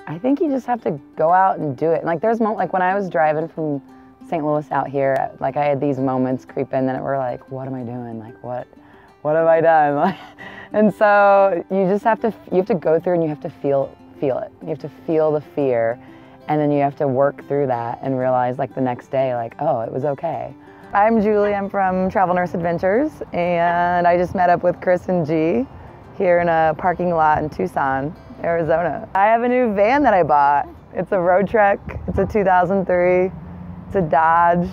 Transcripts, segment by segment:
I think you just have to go out and do it. Like there's moments, like when I was driving from St. Louis out here, like I had these moments creep in that were like, what am I doing? Like what have I done? And so you just have to go through and you have to feel it. You have to feel the fear, and then you have to work through that and realize like the next day, like, oh, it was okay. I'm Julie, I'm from Travel Nurse Adventures, and I just met up with Chris and G here in a parking lot in Tucson, Arizona. I have a new van that I bought. It's a Road Trek, it's a 2003, it's a Dodge.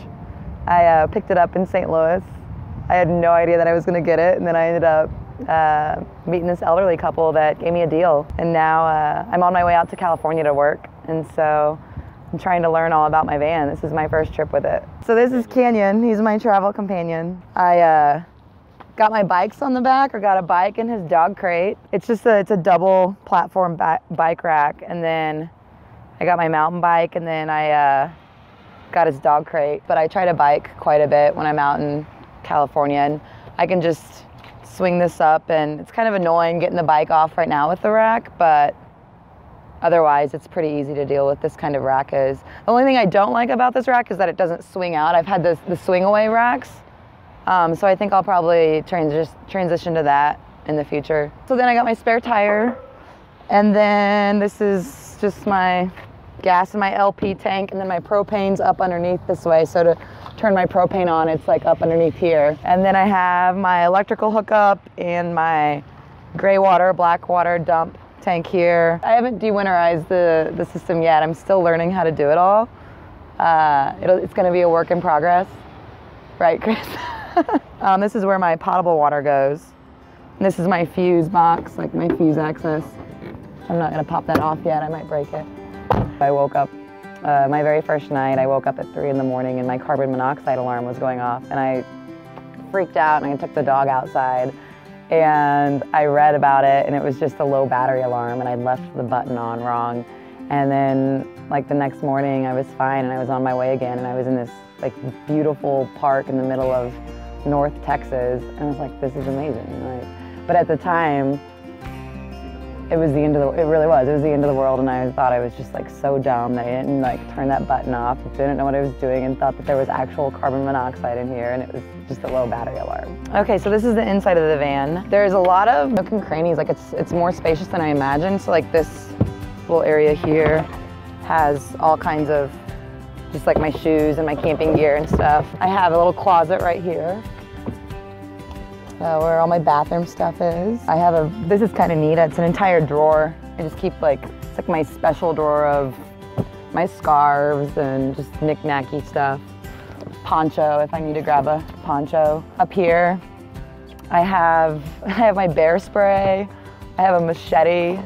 I picked it up in St. Louis. I had no idea that I was gonna get it, and then I ended up meeting this elderly couple that gave me a deal. And now I'm on my way out to California to work, and so I'm trying to learn all about my van. This is my first trip with it. So this is Canyon, he's my travel companion. I got my bikes on the back, or got a bike and his dog crate. It's a double platform bike rack, and then I got my mountain bike, and then I got his dog crate. But I try to bike quite a bit when I'm out in California, and I can just swing this up, and it's kind of annoying getting the bike off right now with the rack, but otherwise it's pretty easy to deal with. This kind of rack is. The only thing I don't like about this rack is that it doesn't swing out. I've had the swing away racks, so I think I'll probably transition to that in the future. So then I got my spare tire, and then this is just my gas in my LP tank, and then my propane's up underneath this way, so to turn my propane on, it's like up underneath here. And then I have my electrical hookup and my gray water, black water dump tank here. I haven't dewinterized the system yet. I'm still learning how to do it all. It's gonna be a work in progress. Right, Chris? This is where my potable water goes. And this is my fuse box, like my fuse access. I'm not gonna pop that off yet, I might break it. I woke up, my very first night, I woke up at 3 in the morning and my carbon monoxide alarm was going off, and I freaked out, and I took the dog outside, and I read about it, and it was just a low battery alarm, and I'd left the button on wrong. And then like the next morning I was fine, and I was on my way again, and I was in this like beautiful park in the middle of North Texas, and I was like, this is amazing. Like, but at the time, it was the end of it really was. It was the end of the world, and I thought I was just like so dumb that I didn't like turn that button off, didn't know what I was doing, and thought that there was actual carbon monoxide in here, and it was just a low battery alarm. Okay, so this is the inside of the van. There's a lot of nook and crannies, like it's more spacious than I imagined. So like this little area here has all kinds of just like my shoes and my camping gear and stuff. I have a little closet right here. Where all my bathroom stuff is. This is kind of neat, it's an entire drawer. I just keep it's like my special drawer of my scarves and just knick-knacky stuff. Poncho, if I need to grab a poncho. Up here, I have my bear spray, I have a machete,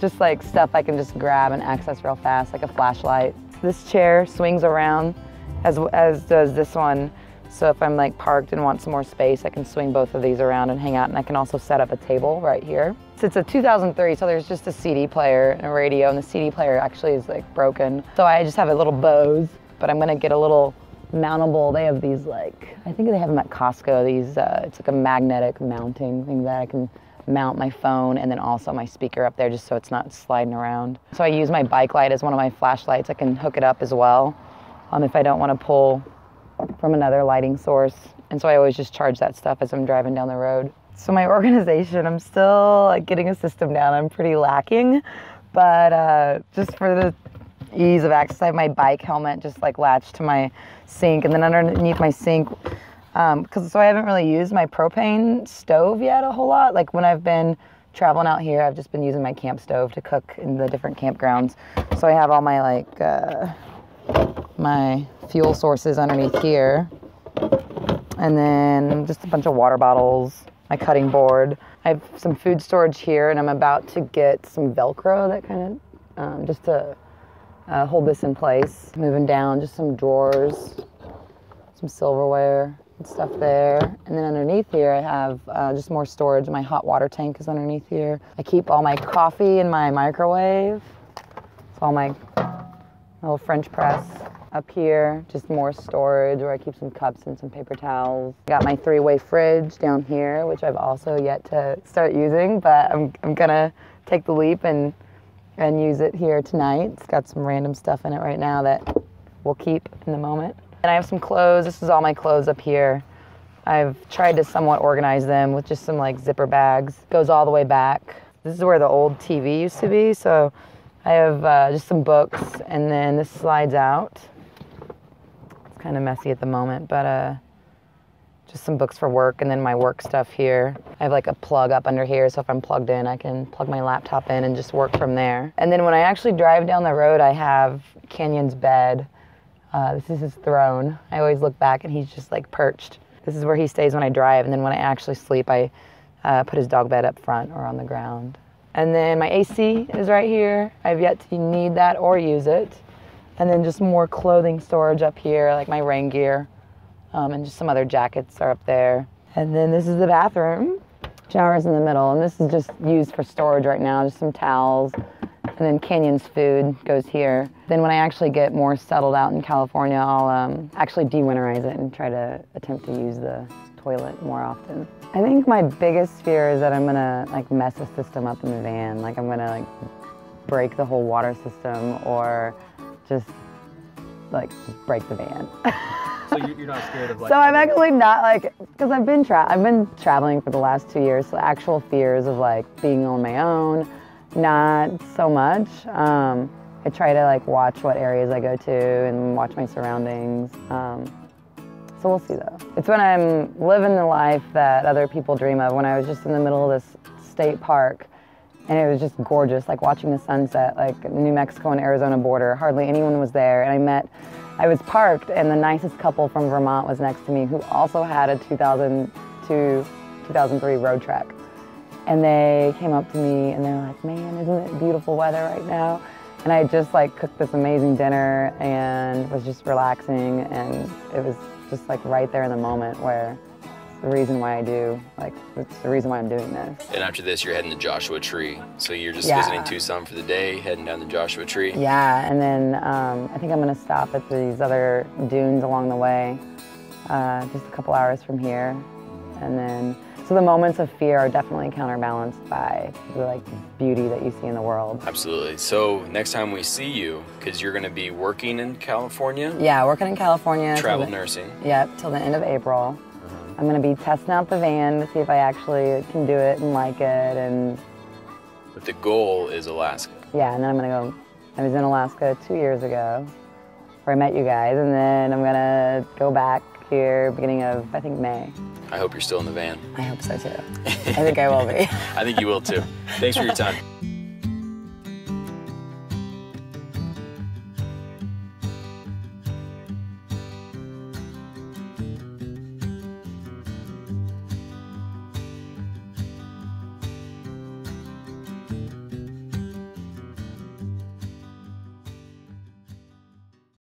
just like stuff I can just grab and access real fast, like a flashlight. This chair swings around, as does this one. So if I'm like parked and want some more space, I can swing both of these around and hang out, and I can also set up a table right here. So it's a 2003, so there's just a CD player and a radio, and the CD player actually is like broken. So I just have a little Bose, but I'm gonna get a little mountable. They have these like, I think they have them at Costco, these, it's like a magnetic mounting thing that I can mount my phone and then also my speaker up there just so it's not sliding around. So I use my bike light as one of my flashlights. I can hook it up as well if I don't want to pull from another lighting source. And so I always just charge that stuff as I'm driving down the road. So my organization, I'm still like getting a system down. I'm pretty lacking, but just for the ease of access, I have my bike helmet just like latched to my sink, and then underneath my sink, so I haven't really used my propane stove yet a whole lot. Like when I've been traveling out here, I've just been using my camp stove to cook in the different campgrounds. So I have all my my fuel sources underneath here, and then just a bunch of water bottles, my cutting board. I have some food storage here, and I'm about to get some Velcro that kind of just to hold this in place. Moving down, just some drawers, some silverware and stuff there. And then underneath here I have just more storage. My hot water tank is underneath here. I keep all my coffee in my microwave. So all my little French press. Up here, just more storage where I keep some cups and some paper towels. Got my 3-way fridge down here, which I've also yet to start using, but I'm gonna take the leap and and use it here tonight. It's got some random stuff in it right now that we'll keep in the moment. And I have some clothes. This is all my clothes up here. I've tried to somewhat organize them with just some like zipper bags. Goes all the way back. This is where the old TV used to be, so I have just some books, and then this slides out. It's kind of messy at the moment, but just some books for work, and then my work stuff here. I have like a plug up under here, so if I'm plugged in, I can plug my laptop in and just work from there. And then when I actually drive down the road, I have Canyon's bed. This is his throne. I always look back and he's just like perched. This is where he stays when I drive, and then when I actually sleep, I put his dog bed up front or on the ground. And then my AC is right here. I've yet to need that or use it. And then just more clothing storage up here, like my rain gear. And just some other jackets are up there. And then this is the bathroom. Shower's in the middle, and this is just used for storage right now, just some towels. And then Canyon's food goes here. Then when I actually get more settled out in California, I'll actually de-winterize it and try to attempt to use the toilet more often. I think my biggest fear is that I'm gonna like mess a system up in the van. Like I'm gonna like break the whole water system or just like break the van. So you're not scared of like... So I'm actually not like, because I've been traveling for the last 2 years, so actual fears of like being on my own, not so much. I try to like watch what areas I go to and watch my surroundings. So we'll see though. It's when I'm living the life that other people dream of. When I was just in the middle of this state park and it was just gorgeous, like watching the sunset, like New Mexico and Arizona border. Hardly anyone was there, and I was parked and the nicest couple from Vermont was next to me who also had a 2002, 2003 road Trek. And they came up to me and they're like, man, isn't it beautiful weather right now? And I just like cooked this amazing dinner and was just relaxing, and it was just like right there in the moment where it's the reason why I do, like it's the reason why I'm doing this. And after this, you're heading to Joshua Tree. So you're just visiting Tucson for the day, heading down to Joshua Tree. Yeah, and then I think I'm gonna stop at these other dunes along the way, just a couple hours from here. And then, so the moments of fear are definitely counterbalanced by the like beauty that you see in the world. Absolutely. So next time we see you, because you're gonna be working in California? Yeah, working in California. Travel nursing. Yep, till the end of April. I'm gonna be testing out the van to see if I actually can do it and like it. But the goal is Alaska. Yeah, and then I'm gonna go, I was in Alaska 2 years ago, where I met you guys, and then I'm gonna go back here beginning of, I think, May. I hope you're still in the van. I hope so too. I think I will be. I think you will too. Thanks for your time.